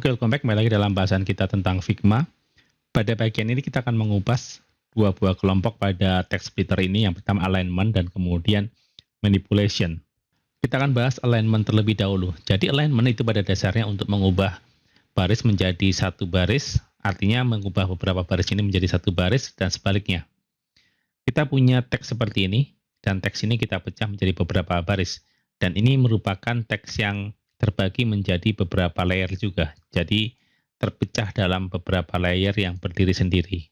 Oke, welcome back. Kembali lagi dalam bahasan kita tentang Figma. Pada bagian ini kita akan mengupas dua buah kelompok pada text splitter ini. Yang pertama alignment dan kemudian manipulation. Kita akan bahas alignment terlebih dahulu. Jadi alignment itu pada dasarnya untuk mengubah baris menjadi satu baris, artinya mengubah beberapa baris ini menjadi satu baris dan sebaliknya. Kita punya teks seperti ini, dan teks ini kita pecah menjadi beberapa baris. Dan ini merupakan teks yang terbagi menjadi beberapa layer juga. Jadi terpecah dalam beberapa layer yang berdiri sendiri.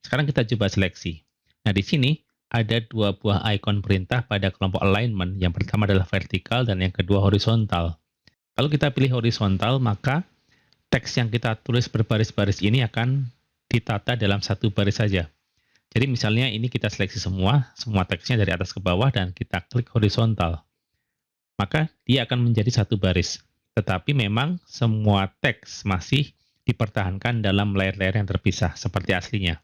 Sekarang kita coba seleksi. Nah, di sini ada dua buah icon perintah pada kelompok alignment. Yang pertama adalah vertikal dan yang kedua horizontal. Kalau kita pilih horizontal, maka teks yang kita tulis berbaris-baris ini akan ditata dalam satu baris saja. Jadi misalnya ini kita seleksi semua teksnya dari atas ke bawah dan kita klik horizontal. Maka dia akan menjadi satu baris. Tetapi memang semua teks masih dipertahankan dalam layer-layer yang terpisah, seperti aslinya.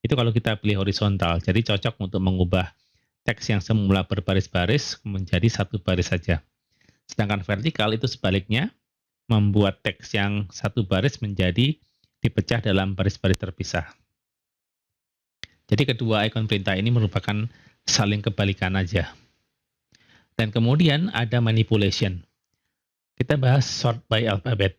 Itu kalau kita pilih horizontal, jadi cocok untuk mengubah teks yang semula berbaris-baris menjadi satu baris saja. Sedangkan vertikal itu sebaliknya, membuat teks yang satu baris menjadi dipecah dalam baris-baris terpisah. Jadi kedua icon perintah ini merupakan saling kebalikan aja. Dan kemudian ada manipulation. Kita bahas sort by alphabet.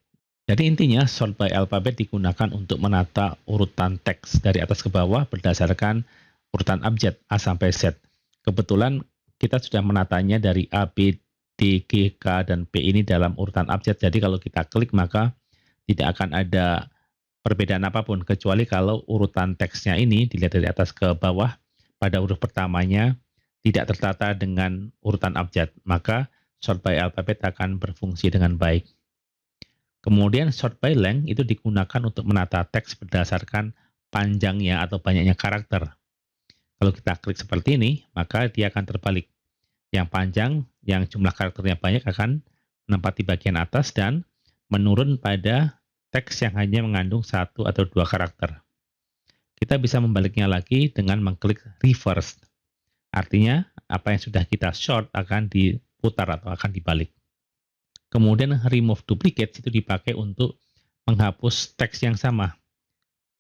Jadi intinya sort by alphabet digunakan untuk menata urutan teks dari atas ke bawah berdasarkan urutan abjad A sampai Z. Kebetulan kita sudah menatanya dari A, B, D, G, K, dan P ini dalam urutan abjad. Jadi kalau kita klik maka tidak akan ada perbedaan apapun kecuali kalau urutan teksnya ini dilihat dari atas ke bawah pada huruf pertamanya tidak tertata dengan urutan abjad, maka sort by alphabet akan berfungsi dengan baik. Kemudian sort by length itu digunakan untuk menata teks berdasarkan panjangnya atau banyaknya karakter. Kalau kita klik seperti ini, maka dia akan terbalik. Yang panjang, yang jumlah karakternya banyak akan menempati bagian atas dan menurun pada teks yang hanya mengandung satu atau dua karakter. Kita bisa membaliknya lagi dengan mengklik reverse. Artinya, apa yang sudah kita short akan diputar atau akan dibalik. Kemudian remove duplicates itu dipakai untuk menghapus teks yang sama.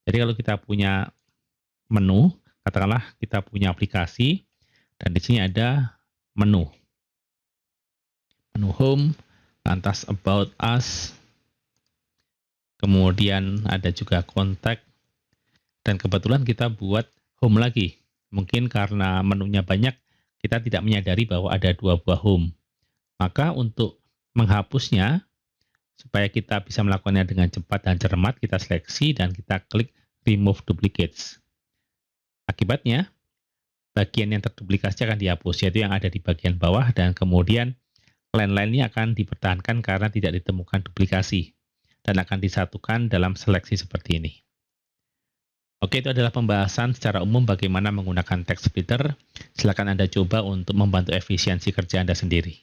Jadi kalau kita punya menu, katakanlah kita punya aplikasi, dan di sini ada menu. Menu home, lantas about us, kemudian ada juga contact, dan kebetulan kita buat home lagi. Mungkin karena menunya banyak, kita tidak menyadari bahwa ada dua buah home. Maka untuk menghapusnya, supaya kita bisa melakukannya dengan cepat dan cermat, kita seleksi dan kita klik remove duplicates. Akibatnya, bagian yang terduplikasi akan dihapus, yaitu yang ada di bagian bawah, dan kemudian line-line-nya akan dipertahankan karena tidak ditemukan duplikasi, dan akan disatukan dalam seleksi seperti ini. Oke, itu adalah pembahasan secara umum bagaimana menggunakan text splitter. Silakan Anda coba untuk membantu efisiensi kerja Anda sendiri.